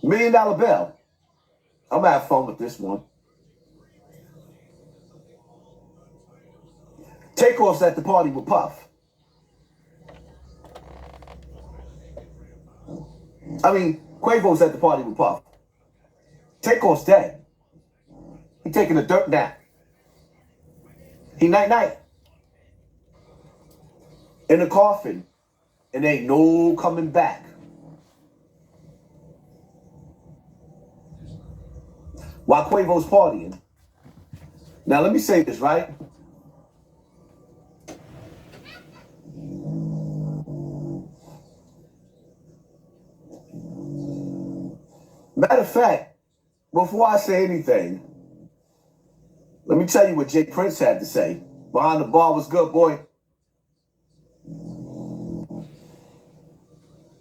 $1 million bill. I'm gonna have fun with this one. Takeoffs at the party with Puff. Quavo's at the party with Puff. Takeoff's dead. He taking a dirt nap. He night-night. In a coffin. And ain't no coming back. While Quavo's partying. Now let me say this, right? Matter of fact, before I say anything, let me tell you what Jay Prince had to say. Behind the bar was good, boy.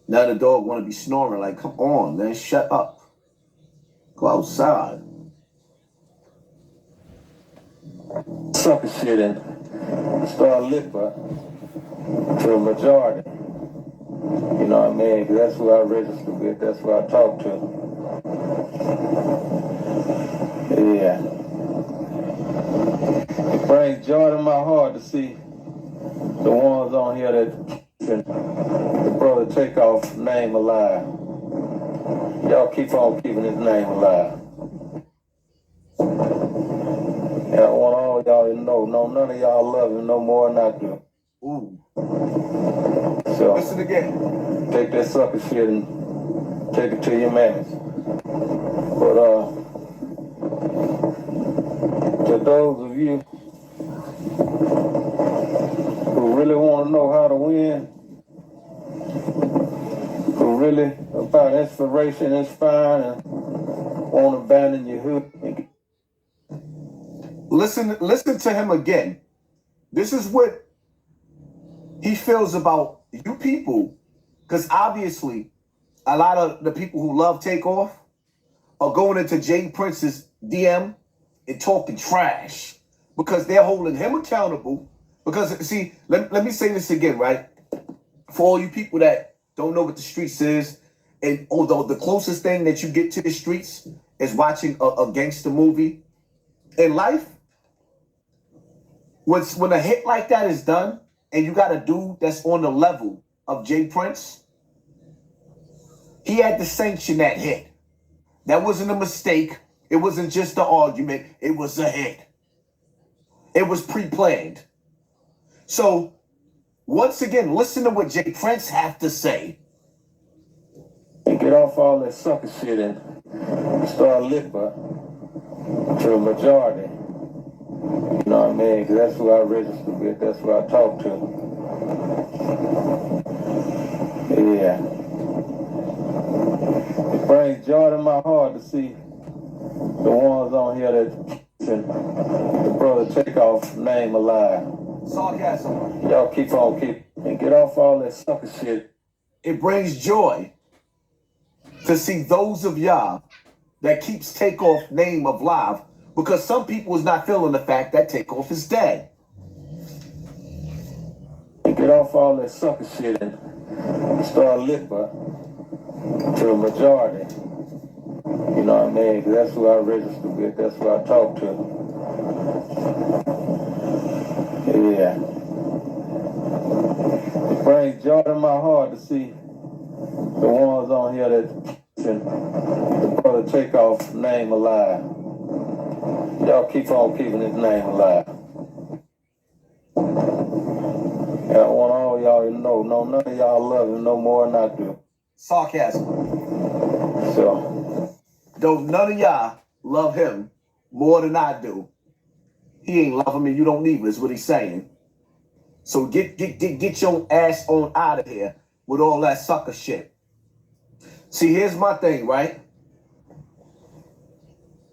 Now the dog want to be snoring like, come on, man, shut up. Go outside. Sucker shit and start liquor to a majority. You know what I mean? 'Cause that's who I register with. That's who I talk to. Yeah. It brings joy to my heart to see the ones on here that the brother Takeoff name alive. Y'all keep on keeping his name alive. And I want all y'all to know, none of y'all love him no more than I do. Ooh. So listen again. Take that sucker shit and take it to your mammies. But to those of you who really want to know how to win, who really about inspiration, inspiring, and want to abandon your hood. Listen to him again. This is what he feels about you people. Because obviously, a lot of the people who love Takeoff are going into Jay Prince's DM and talking trash. Because they're holding him accountable. Because, see, let me say this again, right? For all you people that don't know what the streets is, and although the closest thing that you get to the streets is watching a gangster movie in life, when a hit like that is done, and you got a dude that's on the level of Jay Prince, he had to sanction that hit. That wasn't a mistake. It wasn't just an argument. It was a hit. It was pre-planned. So, once again, listen to what Jay Prince have to say. And get off all that sucker shit and start liquor to a majority. You know what I mean? 'Cause that's who I register with. That's who I talk to. Yeah. It brings joy to my heart to see the ones on here that the brother Takeoff name alive. Sarcasm. Y'all keep on and get off all that sucker shit. It brings joy to see those of y'all that keeps Takeoff name alive, because some people is not feeling the fact that Takeoff is dead. Get off all that sucker shit and start liquor to a majority. You know what I mean? 'Cause that's who I register with. That's who I talk to. Yeah. It brings joy to my heart to see the ones on here that the brother Takeoff name alive. Y'all keep on keeping his name alive. And I want all y'all to know, none of y'all love him no more than I do. Sarcasm. So, though none of y'all love him more than I do, he ain't loving me. You don't need me, is what he's saying. So get your ass on out of here with all that sucker shit. See, here's my thing, right?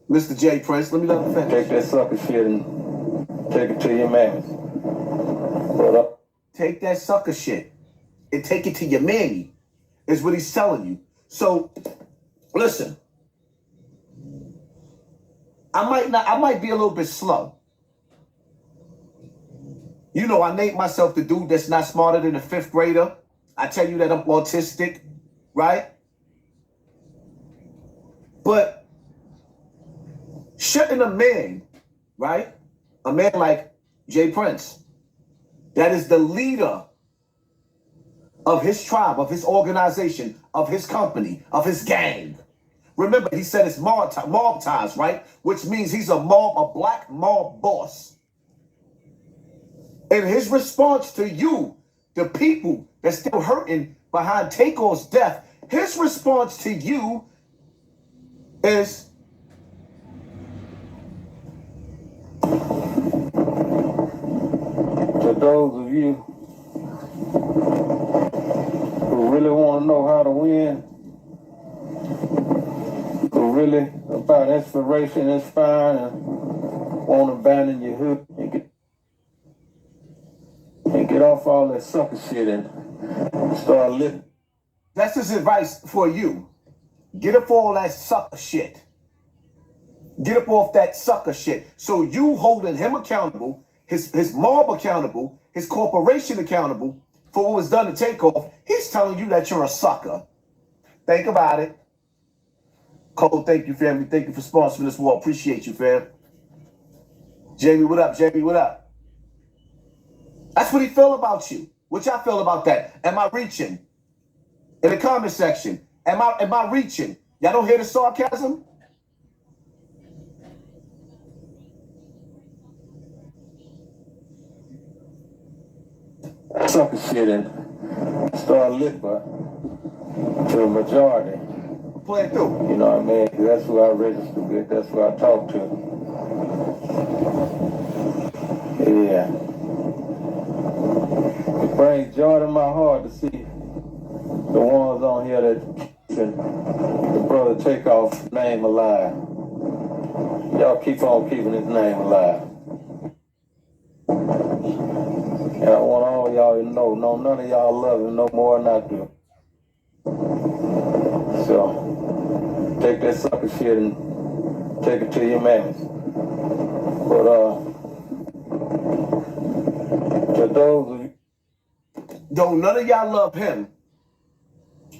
Mr. Jay Prince, let me finish. Take that sucker shit and take it to your mammies. Take that sucker shit and take it to your mammy, is what he's telling you. So, listen. I might be a little bit slow. You know, I named myself the dude that's not smarter than a 5th grader. I tell you that I'm autistic, right? But shouldn't a man, right? A man like Jay Prince, that is the leader of his tribe, of his organization, of his company, of his gang. Remember, he said it's mob ties, right? Which means he's a black mob boss. And his response to you, the people that's still hurting behind Takeoff's death, his response to you is, to those of you who really want to know how to win, who really about inspiration, inspiring, and want to abandon your hood and get off all that sucker shit and start living. That's his advice for you. Get up all that sucker shit. Get up off that sucker shit. So you holding him accountable, his mob accountable, his corporation accountable for what was done to Takeoff. He's telling you that you're a sucker. Think about it. Cole, thank you, family. Thank you for sponsoring this war. Appreciate you, fam. Jamie, what up? Jamie, what up? That's what he feel about you. What y'all feel about that? Am I reaching? In the comment section, am I reaching? Y'all don't hear the sarcasm? Sucker shit and start living to the majority. Play it through. You know what I mean? That's who I register with. That's who I talk to. Yeah. It brings joy to my heart to see the ones on here that keeping the brother Takeoff's name alive. Y'all keep on keeping his name alive. And I want all y'all to know, none of y'all love him no more than I do. So, take that sucker shit and take it to your mammies. But, to those of you, don't none of y'all love him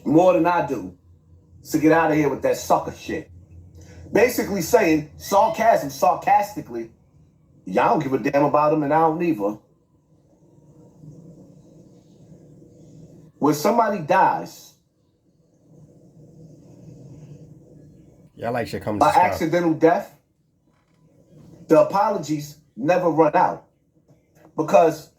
more than I do. So get out of here with that sucker shit. Basically saying, sarcastically, y'all don't give a damn about him and I don't either. When somebody dies, Y'all like shit coming by to stop. accidental death, the apologies never run out because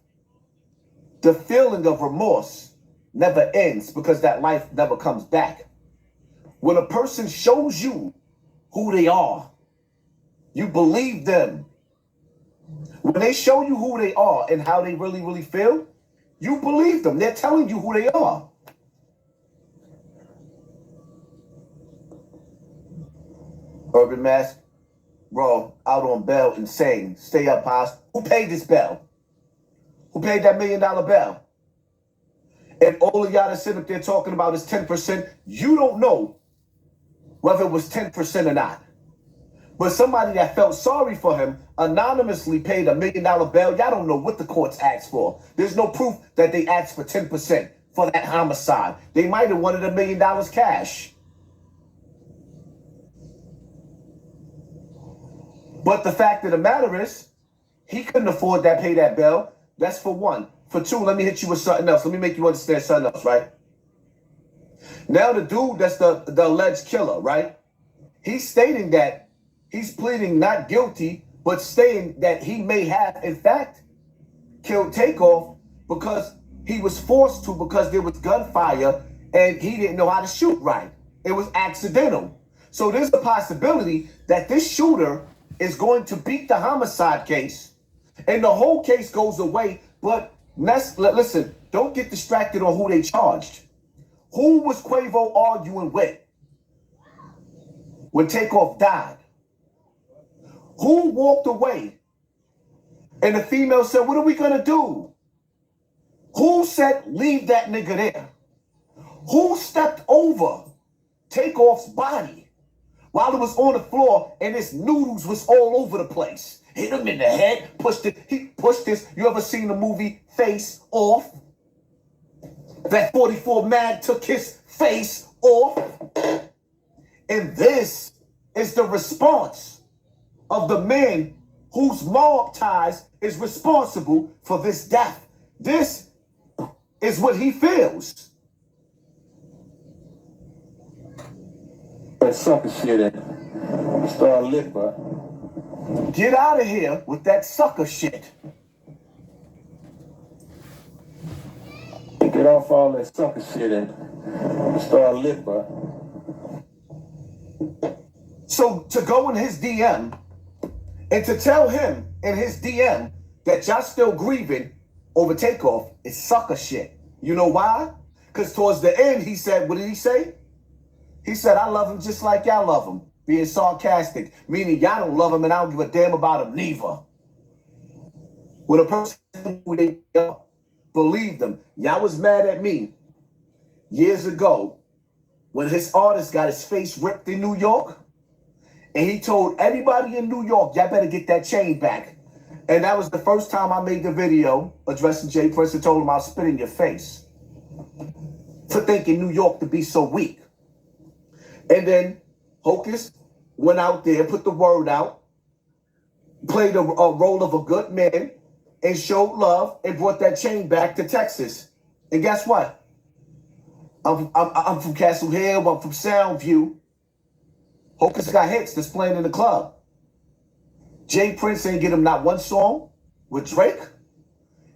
the feeling of remorse never ends because that life never comes back. When a person shows you who they are, you believe them. When they show you who they are and how they really, really feel, you believe them. They're telling you who they are. Urban Mask, bro, out on bail, insane. Stay up, Haas. Who paid this bail? Who paid that $1 million bail? And all of y'all that sit up there talking about is 10%, you don't know whether it was 10% or not. But somebody that felt sorry for him anonymously paid $1 million bail. Y'all don't know what the courts asked for. There's no proof that they asked for 10% for that homicide. They might have wanted $1 million cash. But the fact of the matter is, he couldn't afford that, pay that bail. That's for one. For two, let me hit you with something else. Let me make you understand something else, right? Now the dude that's the alleged killer, right? He's stating that he's pleading not guilty, but stating that he may have, in fact, killed Takeoff because he was forced to because there was gunfire and he didn't know how to shoot right. It was accidental. So there's a possibility that this shooter is going to beat the homicide case and the whole case goes away. But listen, don't get distracted on who they charged. Who was Quavo arguing with when Takeoff died? Who walked away? And the female said, what are we going to do? Who said, leave that nigga there? Who stepped over Takeoff's body while it was on the floor and his noodles was all over the place? Hit him in the head, pushed it. He pushed this. You ever seen the movie Face Off? That 44 man took his face off. And this is the response of the man whose mob ties is responsible for this death. This is what he feels. That sucker shit and start liquor. Get out of here with that sucker shit. Get off all that sucker shit and start liquor. So to go in his DM and to tell him in his DM that y'all still grieving over Takeoff is sucker shit. You know why? Because towards the end, he said, what did he say? He said, I love him just like y'all love him. Being sarcastic, meaning y'all don't love him and I don't give a damn about him neither. When a person who they believe them, y'all was mad at me years ago when his artist got his face ripped in New York. And he told everybody in New York, y'all better get that chain back. And that was the first time I made the video addressing Jay Prince and told him I'll spit in your face for thinking New York to be so weak. And then Hocus went out there, put the word out, played a role of a good man, and showed love and brought that chain back to Texas. And guess what? I'm from Castle Hill, I'm from Soundview. Hocus got hits that's playing in the club. Jay Prince ain't get him not one song with Drake.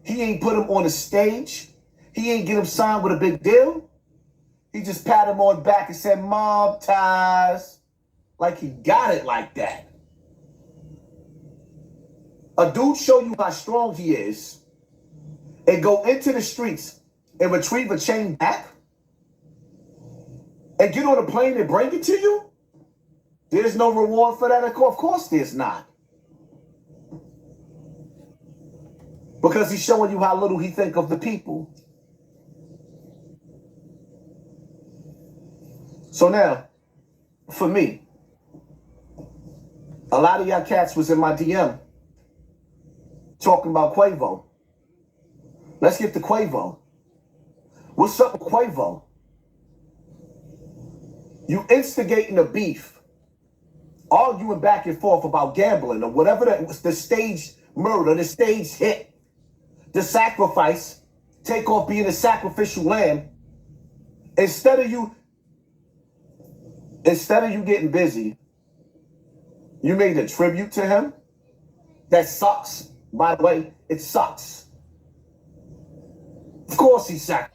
He ain't put him on a stage. He ain't get him signed with a big deal. He just pat him on the back and said, mob ties. Like he got it like that. A dude show you how strong he is and go into the streets and retrieve a chain back and get on a plane and bring it to you? There's no reward for that? Of course there's not. Because he's showing you how little he think of the people. So now, for me, a lot of y'all cats was in my DM talking about Quavo. Let's get to Quavo. What's up with Quavo? You instigating a beef, arguing back and forth about gambling or whatever that was, the stage murder, the stage hit, the sacrifice, Takeoff being a sacrificial lamb. Instead of you getting busy, you made a tribute to him. That sucks. By the way, it sucks. Of course he sacrificed.